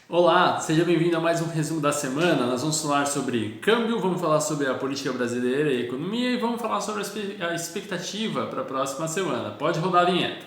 Olá, seja bem-vindo a mais um resumo da semana. Nós vamos falar sobre câmbio, vamos falar sobre a política brasileira e a economia e vamos falar sobre a expectativa para a próxima semana. Pode rodar a vinheta.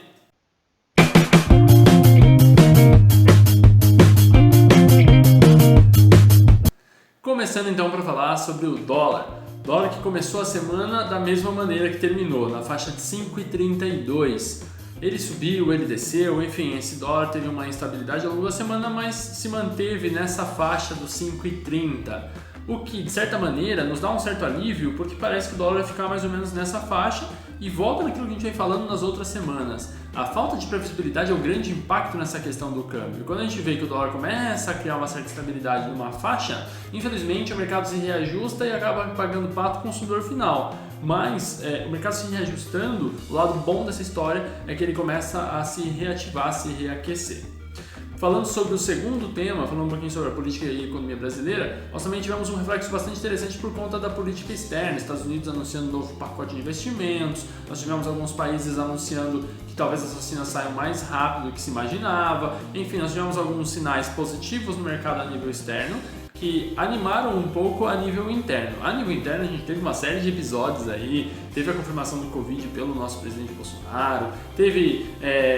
Começando então para falar sobre o dólar. Dólar que começou a semana da mesma maneira que terminou, na faixa de 5,32. Ele subiu, ele desceu, enfim, esse dólar teve uma instabilidade ao longo da semana, mas se manteve nessa faixa dos 5,30. O que, de certa maneira, nos dá um certo alívio, porque parece que o dólar vai ficar mais ou menos nessa faixa e volta naquilo que a gente vem falando nas outras semanas. A falta de previsibilidade é o grande impacto nessa questão do câmbio. Quando a gente vê que o dólar começa a criar uma certa estabilidade numa faixa, infelizmente o mercado se reajusta e acaba pagando pato com o consumidor final. Mas o mercado se reajustando, o lado bom dessa história é que ele começa a se reativar, a se reaquecer. Falando sobre o segundo tema, falando um pouquinho sobre a política e a economia brasileira, nós também tivemos um reflexo bastante interessante por conta da política externa. Estados Unidos anunciando um novo pacote de investimentos, nós tivemos alguns países anunciando que talvez as vacinas saiam mais rápido do que se imaginava. Enfim, nós tivemos alguns sinais positivos no mercado a nível externo que animaram um pouco a nível interno. A nível interno a gente teve uma série de episódios aí, teve a confirmação do Covid pelo nosso presidente Bolsonaro, teve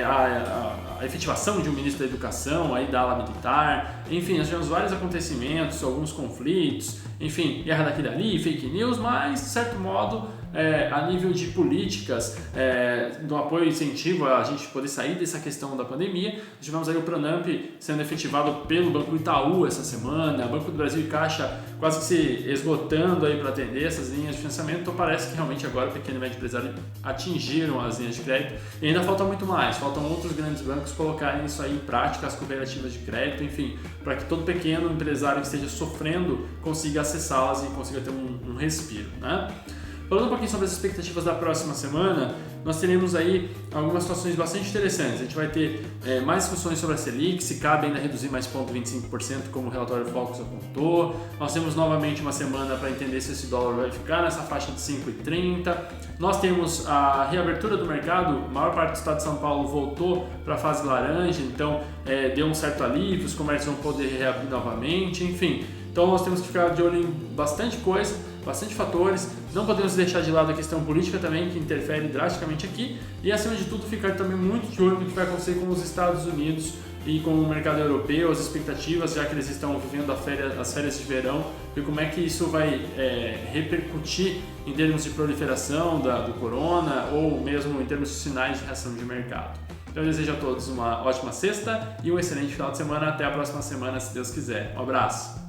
a efetivação de um ministro da Educação aí da ala militar, enfim, nós tivemos vários acontecimentos, alguns conflitos, enfim, guerra daqui e dali, fake news, mas de certo modo a nível de políticas do apoio e incentivo a gente poder sair dessa questão da pandemia, nós tivemos aí o Pronamp sendo efetivado pelo Banco Itaú essa semana, Banco do Brasil e Caixa quase que se esgotando aí para atender essas linhas de financiamento, então parece que realmente agora o pequeno e médio empresário atingiram as linhas de crédito e ainda falta muito mais, faltam outros grandes bancos colocarem isso aí em prática, as cooperativas de crédito, enfim, para que todo pequeno empresário que esteja sofrendo consiga acessá-las e consiga ter um respiro, né? Falando um pouquinho sobre as expectativas da próxima semana, nós teremos aí algumas situações bastante interessantes. A gente vai ter mais discussões sobre a Selic, se cabe ainda reduzir mais 0,25%, como o relatório Focus apontou. Nós temos novamente uma semana para entender se esse dólar vai ficar nessa faixa de 5,30. Nós temos a reabertura do mercado, a maior parte do estado de São Paulo voltou para a fase laranja, então deu um certo alívio, os comércios vão poder reabrir novamente, enfim. Então nós temos que ficar de olho em bastante coisa, bastante fatores, não podemos deixar de lado a questão política também, que interfere drasticamente aqui, e acima de tudo ficar também muito de olho no que vai acontecer com os Estados Unidos e com o mercado europeu, as expectativas, já que eles estão vivendo as férias de verão, e como é que isso vai repercutir em termos de proliferação do corona, ou mesmo em termos de sinais de reação de mercado. Então eu desejo a todos uma ótima sexta e um excelente final de semana, até a próxima semana, se Deus quiser. Um abraço!